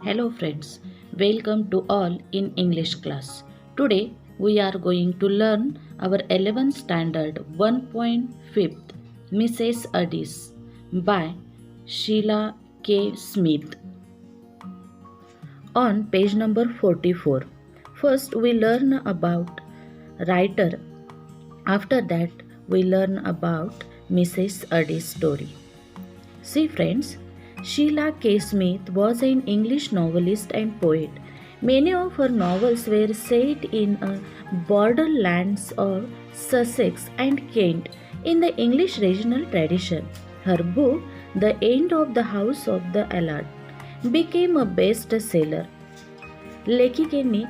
Hello friends, welcome to all in English class. Today we are going to learn our 11th standard 1.5 Mrs. Addis by Sheila K. Smith on page number 44. First we learn about writer. After that we learn about Mrs. Addis story. See friends, Sheila K. Smith was an English novelist and poet. Many of her novels were set in a borderlands of Sussex and Kent in the English regional tradition. Her book, The End of the House of the Allard, became a bestseller. लेखिकेने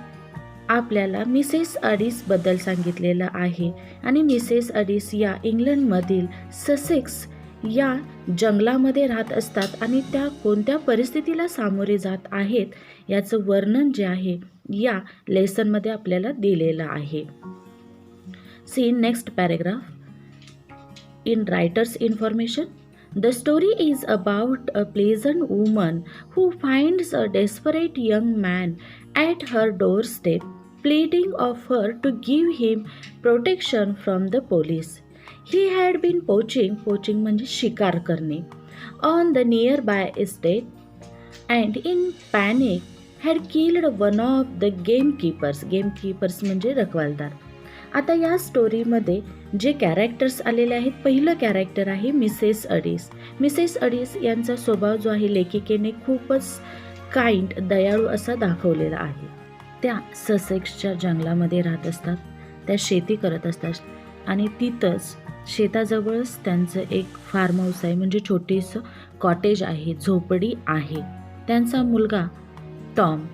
आपल्याला Mrs अडिस बद्दल सांगितलेलं आहे आणि Mrs अडिस या इंग्लंडमधील Sussex या जंगलामध्ये राहत असतात आणि त्या कोणत्या परिस्थितीला सामोरे जात आहेत याचं वर्णन जे आहे या लेसनमध्ये आपल्याला दिलेलं आहे. See next paragraph in writer's information. The story is about a pleasant woman who finds a desperate young man at her doorstep, pleading of her to give him protection from the police. He had been poaching म्हणजे शिकार करणे, on the nearby estate and in panic had killed one of the gamekeepers म्हणजे रखवालदार. आता या स्टोरीमध्ये जे characters आलेले आहेत, पहिलं कॅरेक्टर आहे मिसेस अडिस. मिसेस अडिस यांचा स्वभाव जो आहे लेखिकेने खूपच काइंड दयाळू असा दाखवलेला आहे. त्या ससेक्सच्या जंगलामध्ये राहत असतात, त्या शेती करत असतात आणि तिथंच शेताजवळच त्यांचं एक फार्म हाऊस आहे म्हणजे छोटीसं कॉटेज आहे, झोपडी आहे. त्यांचा मुलगा टॉम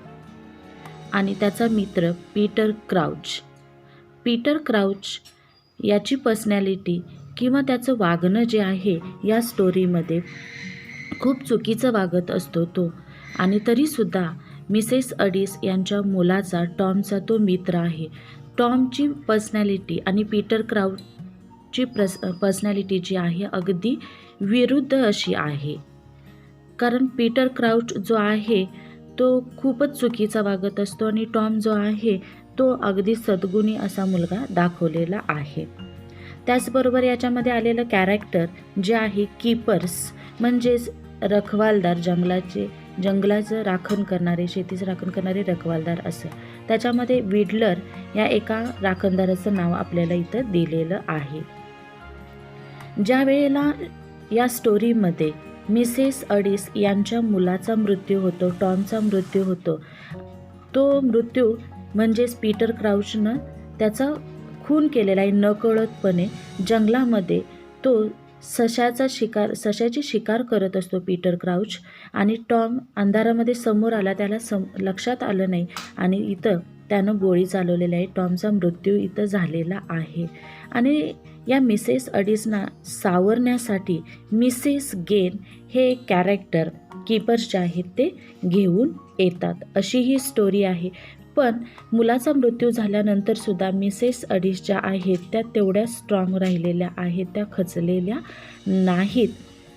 आणि त्याचा मित्र पीटर क्राउच याची पर्सनॅलिटी किंवा त्याचं वागणं जे आहे या स्टोरीमध्ये खूप चुकीचं वागत असतो तो, आणि तरीसुद्धा मिसेस अडिस यांच्या मुलाचा टॉमचा तो मित्र आहे. टॉमची पर्सनॅलिटी आणि पीटर क्राउचची पर्सनॅलिटी जी आहे अगदी विरुद्ध अशी आहे. कारण पीटर क्राउच जो आहे तो खूपच चुकीचा वागत असतो आणि टॉम जो आहे तो अगदी सद्गुणी असा मुलगा दाखवलेला आहे. त्याचबरोबर याच्यामध्ये आलेलं कॅरेक्टर जे आहे कीपर्स म्हणजेच रखवालदार, जंगलाचं राखण करणारे, शेतीचं राखण करणारे रखवालदार असं. त्याच्यामध्ये विडलर या एका राखणदाराचं नाव आपल्याला इथं दिलेलं आहे. ज्या वेळेला या स्टोरीमध्ये मिसेस अडिस यांच्या मुलाचा मृत्यू होतो, टॉमचा मृत्यू होतो, तो मृत्यू म्हणजेच पीटर क्राउचनं त्याचा खून केलेला आहे नकळतपणे. जंगलामध्ये तो सशाची शिकार करत असतो पीटर क्राउच, आणि टॉम अंधारामध्ये समोर आला, त्याला लक्षात आलं नाही आणि इथं त्यानं गोळी चालवलेली आहे. टॉमचा मृत्यू इथं झालेला आहे आणि या मिसेस अडिसना सावरण्यासाठी मिसेस गेन हे कॅरेक्टर कीपर्स जे आहेत ते घेऊन येतात. अशी ही स्टोरी आहे. पण मुलाचा मृत्यू झाल्यानंतर सुद्धा मिसेस अडिस ज्या आहेत त्या तेवढ्या स्ट्रॉंग राहिलेल्या आहेत, त्या खचलेल्या नाहीत.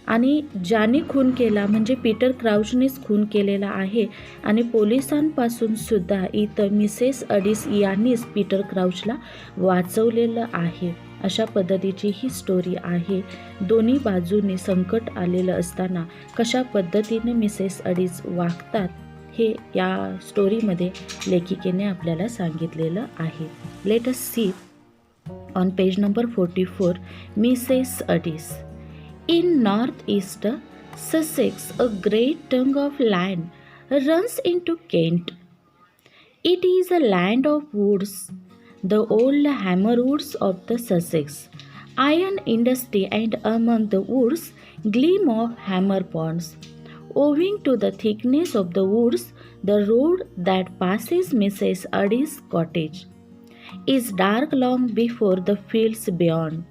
आणि ज्याने खून केला म्हणजे पीटर क्राउचनेच खून केलेला आहे आणि पोलिसांपासून सुद्धा इथं मिसेस अडिस यांनीच पीटर क्राउचला वाचवलेलं आहे. अशा पद्धतीची ही स्टोरी आहे. दोन्ही बाजूने संकट आलेलं असताना कशा पद्धतीने मिसेस अडिस वागतात हे या स्टोरीमध्ये लेखिकेने आपल्याला सांगितलेलं आहे. Let us see on page number 44 Mrs Addis. In northeast Sussex, a great tongue of land runs into Kent. It is a land of woods, the old hammer woods of the Sussex, iron industry, and among the woods gleam of hammer ponds. Owing to the thickness of the woods, the road that passes Mrs. Addis' cottage is dark long before the fields beyond.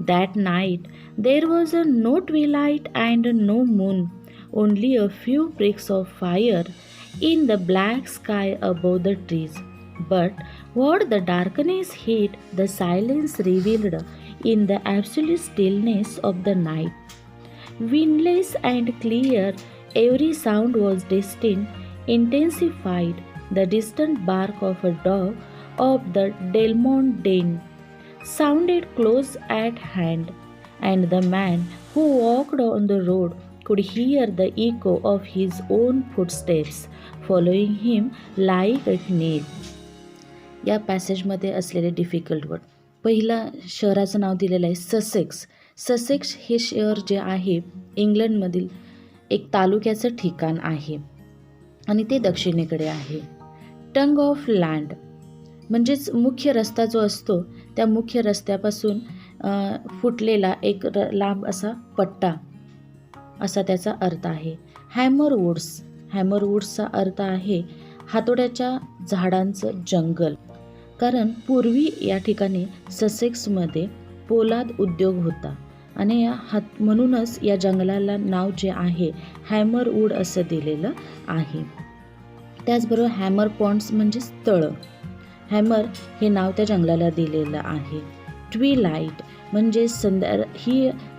That night there was no twilight and no moon, only a few pricks of fire in the black sky above the trees. But what the darkness hid, the silence revealed in the absolute stillness of the night. Windless and clear, every sound was distinct intensified. The distant bark of a dog of the Delmont Den sounded close at hand, and the man who walked on the road could hear the echo of his own footsteps following him like a nail. या पॅसेजमध्ये असलेले difficult word. पहिला शहराचं नाव दिलेलं आहे Sussex. Sussex हे शहर जे आहे इंग्लंडमधील एक तालुक्याचं ठिकाण आहे आणि ते दक्षिणेकडे आहे. टंग ऑफ लँड म्हणजेच मुख्य रस्ता जो असतो त्या मुख्य रस्त्यापासून फुटलेला एक लांब असा पट्टा असा त्याचा अर्थ आहे. Hammer woods. हॅमर वुड्सचा अर्थ आहे हातोड्याच्या झाडांचं जंगल. कारण पूर्वी या ठिकाणी ससेक्समध्ये पोलाद उद्योग होता आणि म्हणूनच या जंगलाला नाव जे आहे हॅमर वूड असं दिलेलं आहे. त्याचबरोबर हॅमर पॉन्ड्स म्हणजेच तळं. हॅमर हे नाव त्या जंगलाला दिलेलं आहे. ट्विलाईट म्हणजे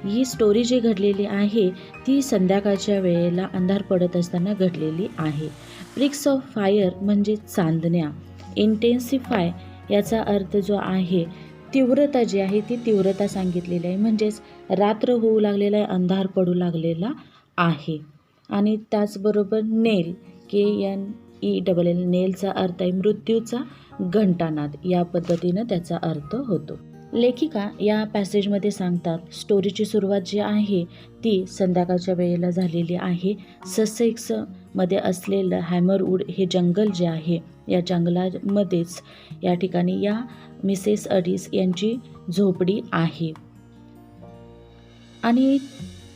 ही स्टोरी जी घडलेली आहे ती संध्याकाळच्या वेळेला अंधार पडत असताना घडलेली आहे. प्रिक्स ऑफ फायर म्हणजे चांदण्या. इंटेन्सिफाय याचा अर्थ जो आहे तीव्रता जी आहे ती तीव्रता सांगितलेली आहे, म्हणजेच रात्र होऊ लागलेला आहे, अंधार पडू लागलेला आहे. आणि त्याचबरोबर नेल KNELL नेलचा अर्थ आहे मृत्यूचा घंटानाद. या पद्धतीनं त्याचा अर्थ होतो. लेखिका या पॅसेजमध्ये सांगतात स्टोरीची सुरुवात जी आहे ती संध्याकाळच्या वेळेला झालेली आहे. ससेक्समध्ये असलेलं हॅमरवूड हे जंगल जे आहे या जंगलामध्येच या ठिकाणी या मिसेस अडीस यांची झोपडी आहे आणि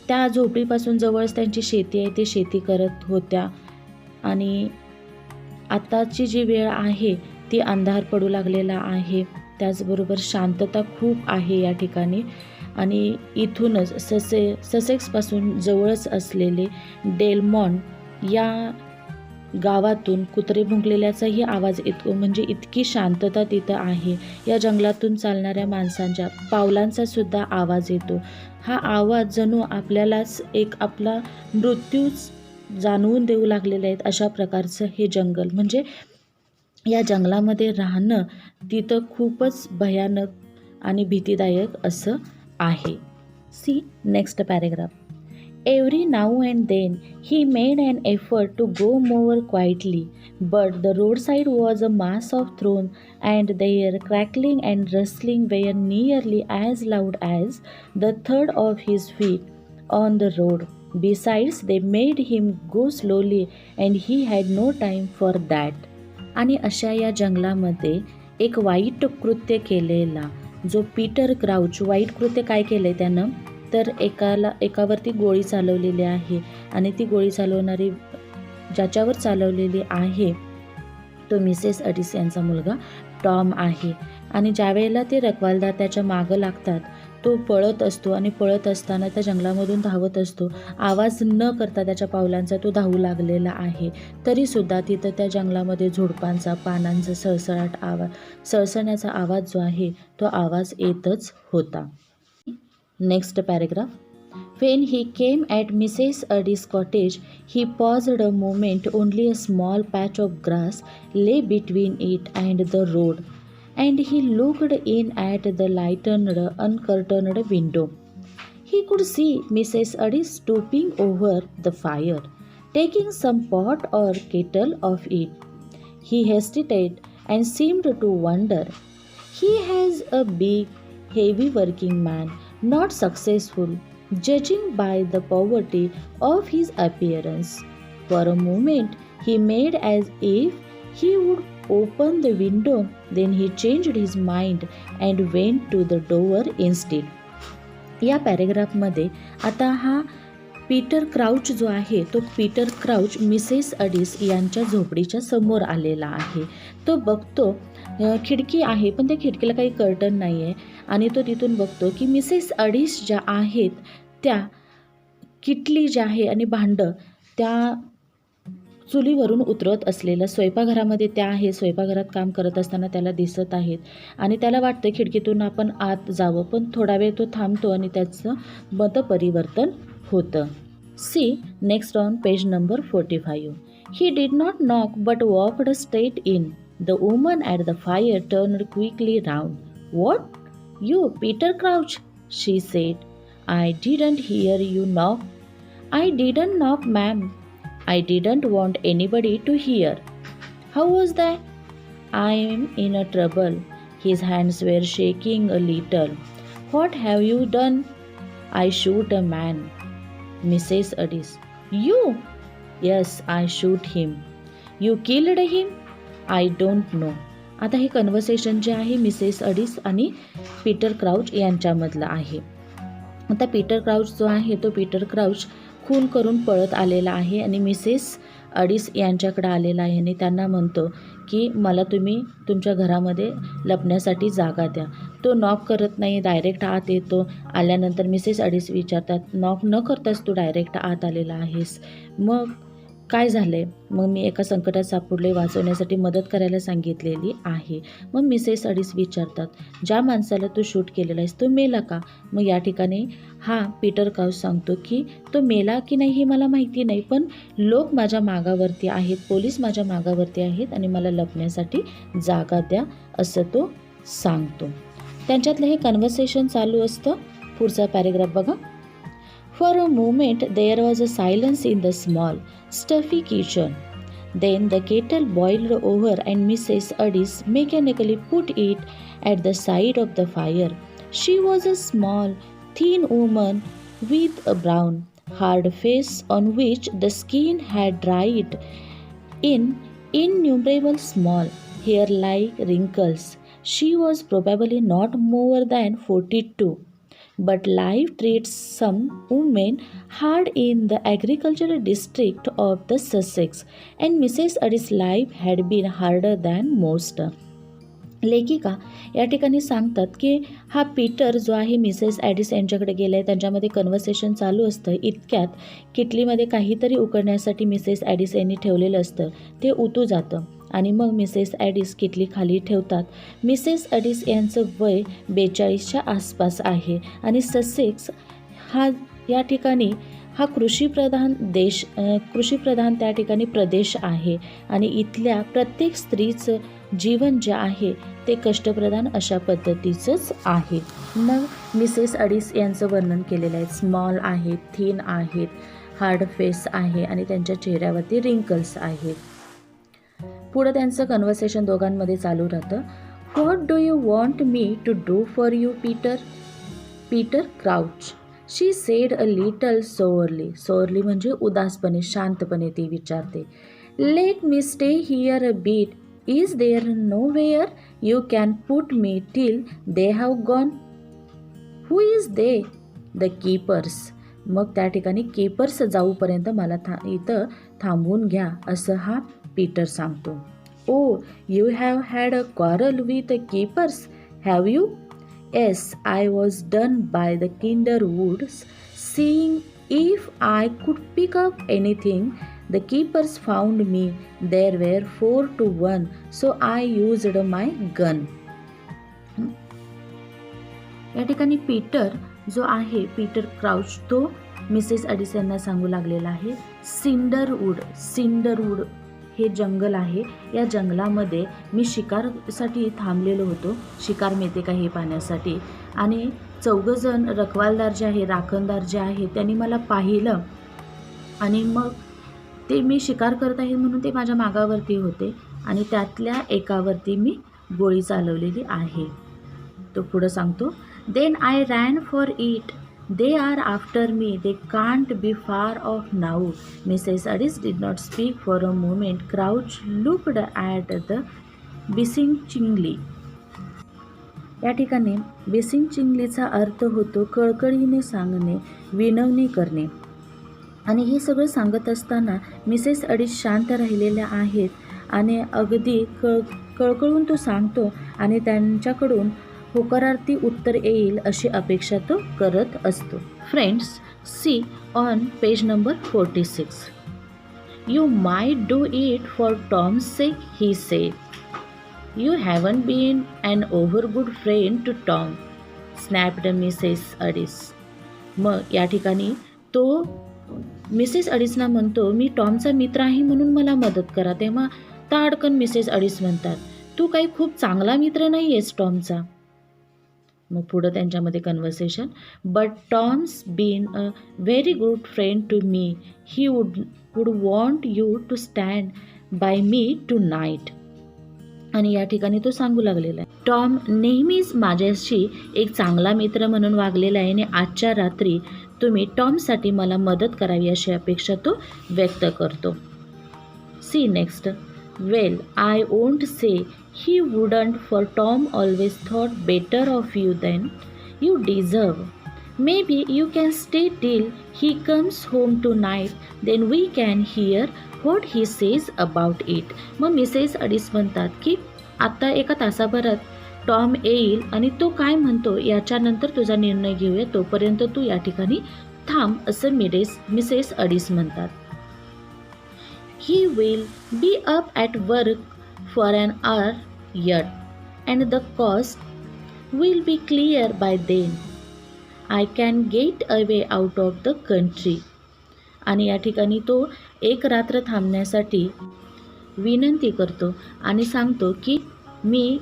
त्या झोपडीपासून जवळच त्यांची शेती आहे, ते शेती करत होत्या. आणि आताची जी वेळ आहे ती अंधार पडू लागलेला आहे. त्याचबरोबर शांतता खूप आहे या ठिकाणी आणि इथूनच ससेक्सपासून जवळच असलेले डेलमॉन्ट या गावातून कुत्रे भुंकलेल्याचाही आवाज येतो. म्हणजे इतकी शांतता तिथं आहे. या जंगलातून चालणाऱ्या माणसांच्या पावलांचा सुद्धा आवाज येतो. हा आवाज जणू आपल्यालाच एक आपला मृत्यूच जाणवून देऊ लागलेले आहेत अशा प्रकारचं हे जंगल. म्हणजे या जंगलामध्ये राहणं तिथं खूपच भयानक आणि भीतीदायक असं आहे. See next paragraph. Every now and then he made an effort to go more quietly, but the roadside was a mass of thorns, and their crackling and rustling were nearly as loud as the thud of his feet on the road. Besides, they made him go slowly, and he had no time for that. आणि अशा या जंगलामध्ये एक वाईट कृत्य केलेला जो Peter crouch. वाईट कृत्य काय केलं आहे त्यानं तर एकावरती गोळी चालवलेली आहे आणि ती गोळी चालवणारी ज्याच्यावर चालवलेली आहे तो मिसेस अडिस यांचा मुलगा टॉम आहे. आणि ज्यावेळेला ते रखवालदार त्याच्या मागं लागतात तो पळत असतो आणि पळत असताना त्या जंगलामधून धावत असतो. आवाज न करता त्याच्या पावलांचा तो धावू लागलेला आहे. तरीसुद्धा तिथं त्या जंगलामध्ये झुडपांचा पानांचा सळसळण्याचा आवाज जो आहे तो आवाज येतच होता. Next paragraph. When he came at Mrs. Addy's cottage, he paused a moment. Only a small patch of grass lay between it and the road, and he looked in at the lighted, uncurtained window. He could see Mrs. Addy stooping over the fire, taking some pot or kettle of it. He hesitated and seemed to wonder. He was a big, heavy working man, not successful, judging by the poverty of his appearance. For a moment he made as if he would open the window, then he changed his mind and went to the door instead. या पॅरेग्राफमध्ये आता हा Peter crouch जो आहे तो Peter crouch Mrs अडिस यांच्या झोपडीच्या समोर आलेला आहे. तो बघतो खिडकी आहे पण त्या खिडकीला काही कर्टन नाही आहे आणि तो तिथून बघतो की मिसेस अडिस ज्या आहेत त्या किटली ज्या आहे आणि भांडं त्या चुलीवरून उतरत असलेलं स्वयंपाकघरामध्ये त्या आहे. स्वयंपाकघरात काम करत असताना त्याला दिसत आहेत आणि त्याला वाटतं खिडकीतून आपण आत जावं, पण थोडा वेळ तो थांबतो आणि त्याचं मतपरिवर्तन होतं. See next on page number 45. He did not knock but walked straight in. The woman at the fire turned quickly round. What? You, Peter Crouch? She said. I didn't hear you knock. I didn't knock, ma'am. I didn't want anybody to hear. How was that? I am in a trouble. His hands were shaking a little. What have you done? I shoot a man. Mrs. Addis. You? Yes, I shoot him. You killed him? I don't know. आता हे conversation जे आहे Mrs अडिस आणि Peter crouch यांच्यामधलं आहे. आता Peter crouch जो आहे तो पीटर क्राउच खून करून पळत आलेला आहे आणि मिसेस अडिस यांच्याकडे आलेला आहे आणि त्यांना म्हणतो की मला तुम्ही तुमच्या घरामध्ये लपण्यासाठी जागा द्या. तो नॉक करत नाही, डायरेक्ट आत येतो. आल्यानंतर मिसेस अडिस विचारतात, नॉक न करताच तू डायरेक्ट आत आलेला आहेस, मग काय झालंय? मग मी एका संकटात सापडले, वाचवण्यासाठी मदत करायला सांगितलेली आहे. मग मिसेस अडिस विचारतात, ज्या माणसाला तू शूट केलेला आहेस तो मेला का? मग या ठिकाणी पीटर क्राउच सांगतो की तो मेला की नाही हे मला माहिती नाही, पण लोक माझ्या मागावरती आहेत, पोलीस माझ्या मागावरती आहेत आणि मला लपण्यासाठी जागा द्या असं तो सांगतो. त्यांच्यातलं हे कन्व्हर्सेशन चालू असतं. पुढचा पॅरेग्राफ बघा. For a moment there was a silence in the small, stuffy kitchen. Then the kettle boiled over and Mrs. Addis mechanically put it at the side of the fire. She was a small, thin woman with a brown, hard face on which the skin had dried in innumerable small, hair-like wrinkles. She was probably not more than 42. But life treats some women hard in the agricultural district of the Sussex, and Mrs. Addis' life had been harder than most. लेखिका या ठिकाणी सांगतात की हा Peter जो आहे Mrs ॲडिस यांच्याकडे गेला आहे, त्यांच्यामध्ये कन्व्हर्सेशन चालू असतं. इतक्यात किटलीमध्ये काहीतरी उकळण्यासाठी मिसेस ॲडिस यांनी ठेवलेलं असतं, ते उतू जातं आणि मग मिसेस ॲडिस किटली खाली ठेवतात. मिसेस ॲडिस यांचं वय 42च्या आसपास आहे आणि ससेक्स या ठिकाणी कृषीप्रधान त्या ठिकाणी प्रदेश आहे आणि इथल्या प्रत्येक स्त्रीचं जीवन जे आहे ते कष्टप्रधान अशा पद्धतीचंच आहे. मग मिसेस अडिस यांचं वर्णन केलेलं आहे. स्मॉल आहेत, थिन आहेत, हार्ड फेस आहे आणि त्यांच्या चेहऱ्यावरती रिंकल्स आहेत. पुढं त्यांचं कन्व्हर्सेशन दोघांमध्ये चालू राहतं. What do you want me to do for you Peter Crouch? She said a little sorely म्हणजे उदासपणे, शांतपणे ती विचारते. Let me stay here a bit. Is there nowhere you can put me till they have gone? Who is they? The keepers. मग त्या ठिकाणी keepers जाऊपर्यंत मला इथं थांबवून घ्या असं पीटर सांगतो. Oh, you have had a quarrel with keepers, have you? Yes, I was done by the Kinderwoods, seeing if I could pick up anything. The keepers found me. There were 4 to 1, so I used my gun. या ठिकाणी Peter जो आहे, Peter crouch, तो Mrs ॲडिस यांना सांगू लागलेला आहे. सिंडरवूड हे जंगल आहे. या जंगलामध्ये मी शिकारसाठी थांबलेलो होतो, शिकार मिळते का हे पाहण्यासाठी. आणि 4 जण रखवालदार जे आहे, राखणदार जे आहे, त्यांनी मला पाहिलं आणि मग ते मी शिकार करत आहे म्हणून ते माझ्या मागावरती होते आणि त्यातल्या एकावरती मी गोळी चालवलेली आहे. तो पुढं सांगतो. Then I ran for it. They are after me. They can't be far off now. Mrs. Addis did not speak for a moment. Crouch looked at the beseechingly. या ठिकाणी बेसिंचिंगलीचा अर्थ होतो कळकळीने सांगणे, विनवणी करणे. आणि हे सगळं सांगत असताना मिसेस अडिस शांत राहिलेल्या आहेत आणि अगदी कळकळून तो सांगतो आणि त्यांच्याकडून होकारार्थी उत्तर येईल अशी अपेक्षा तो करत असतो. Friends, see on page number 46. You might do it for Tom's sake, he said. You haven't been an over good friend to Tom, snapped Mrs. Addis. मग या ठिकाणी तो मिसेस अडिसना म्हणतो, मी टॉमचा मित्र आहे म्हणून मला मदत करा. तेव्हा ताडकन मिसेस अडिस म्हणतात, तू काही खूप चांगला मित्र नाही आहेस टॉमचा. मग पुढं त्यांच्यामध्ये conversation, but Tom's been a very good friend to me. He would want you to stand by me tonight. आणि या ठिकाणी तो सांगू लागलेला आहे, टॉम नेहमीच माझ्याशी एक चांगला मित्र म्हणून वागलेला आहे आणि आजच्या रात्री तुम्ही टॉमसाठी मला मदत करावी अशी अपेक्षा तो व्यक्त करतो. See next, well I won't say he wouldn't, for Tom always thought better of you than you deserve. Maybe you can stay till he comes home tonight, then we can hear what he says about it. मग Mrs अडिस म्हणतात की आता एका तासाभरात Tom येईल आणि तो काय म्हणतो याच्यानंतर तुझा निर्णय घेऊया, तोपर्यंत तू या ठिकाणी थांब असं मिसेस अडिस म्हणतात. He will be up at work for an hour yet, and the cost will be clear by then. I can get away out of the country. आणि या ठिकाणी तो एक रात्र थांबण्यासाठी विनंती करतो आणि सांगतो की मी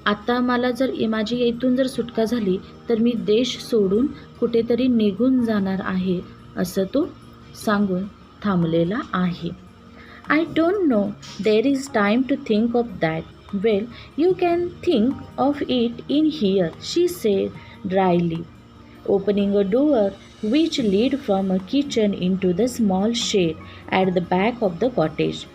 आता मला जर माझी इथून जर सुटका झाली तर मी देश सोडून कुठेतरी निघून जाणार आहे असं तो सांगून थांबलेला आहे. I don't know. There is time to think of that. Well, you can think of it in here, she said dryly, opening a door which led from a kitchen into the small shed at the back of the cottage.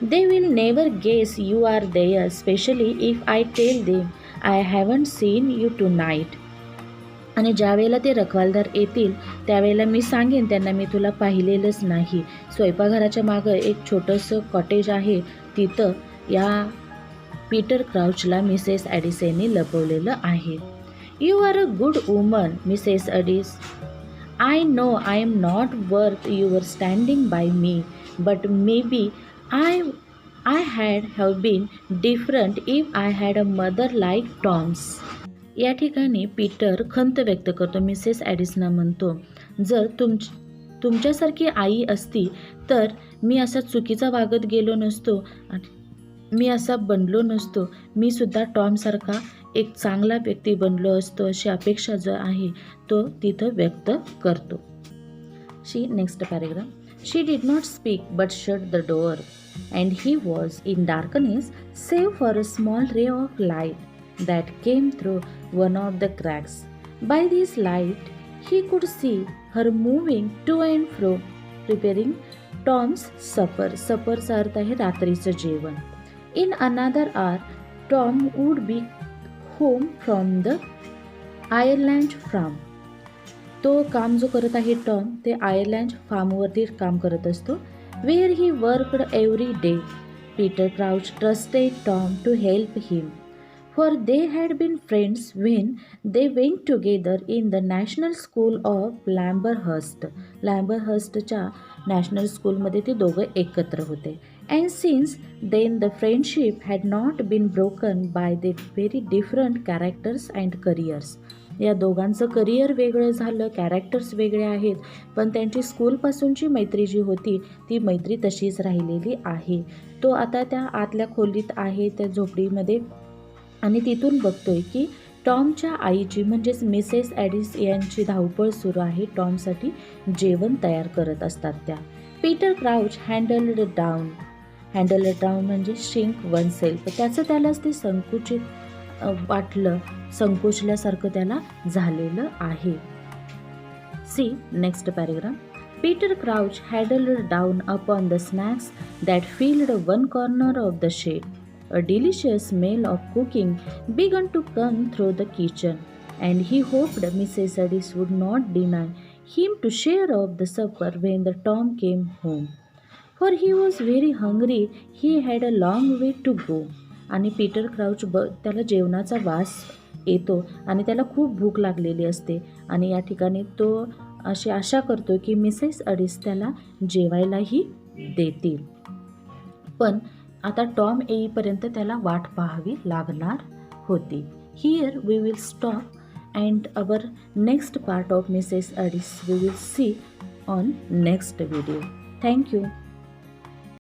They will never guess you are there, especially if I tell them I haven't seen you tonight. आणि ज्यावेळेला ते रखवालदार येतील त्यावेळेला मी सांगेन त्यांना मी तुला पाहिलेलंच नाही. स्वयंपाकघराच्या मागं एक छोटंसं कॉटेज आहे, तिथं या पीटर क्राउचला मिसेस ॲडिस यांनी लपवलेलं आहे. You are a good woman Mrs Addis. I know I am not worth your standing by me, but maybe I have been different if I had a mother like Tom's. या ठिकाणी Peter खंत व्यक्त करतो. Mrs ॲडिसना म्हणतो, जर तुमच्यासारखी आई असती तर मी असा चुकीचा वागत गेलो नसतो, मी असा बनलो नसतो, मी सुद्धा टॉमसारखा एक चांगला व्यक्ती बनलो असतो अशी अपेक्षा जो आहे तो तिथं व्यक्त करतो. Next paragraph, she did not speak but shut the door and he was in darkness save for a small ray of light that came through one of the cracks. By this light, he could see her moving to and fro, preparing Tom's supper. Supperचा अर्थ आहे रात्रीचं जेवण. In another hour, Tom would be home from the Ireland farm. तो काम जो करत आहे Tom ते आयर्लंड फार्मवरती काम करत असतो. Where he worked every day. Peter Crouch trusted Tom to help him, for they had been friends when they went together in the National School of Lamberhurst. लॅम्बरहर्स्टच्या नॅशनल स्कूलमध्ये ते दोघं एकत्र होते. And since then the friendship had not been broken by their very different characters and careers. या दोघांचं career वेगळं झालं, कॅरेक्टर्स वेगळे आहेत, पण त्यांची स्कूलपासूनची मैत्री जी होती ती मैत्री तशीच राहिलेली आहे. तो आता त्या आतल्या खोलीत आहे त्या झोपडीमध्ये आणि तिथून बघतोय की टॉमच्या आईची म्हणजेच मिसेस ॲडिस यांची धावपळ सुरू आहे. टॉमसाठी जेवण तयार करत असतात त्या. पीटर क्राउच हँडल्ड डाऊन म्हणजे शिंक वन सेल्फ. त्याचं त्यालाच ते संकुचित वाटलं, संकोचल्यासारखं त्याला झालेलं आहे. See next paragraph, Peter Crouch handled down upon the snacks that filled one corner of the shed. A delicious smell of cooking began to come through the kitchen, and he hoped Mrs. Addis would not deny him to share of the supper when the Tom came home. For he was very hungry, he had a long way to go. आणि Peter crouch त्याला जेवणाचा वास येतो आणि त्याला खूप भूक लागलेली असते आणि या ठिकाणी तो अशी आशा करतो की मिसेस अडिस त्याला जेवायलाही देतील. पण आता टॉम येईपर्यंत त्याला वाट पाहावी लागणार होती. Here we will stop and our next part of Mrs Addis we will see on next video. Thank you.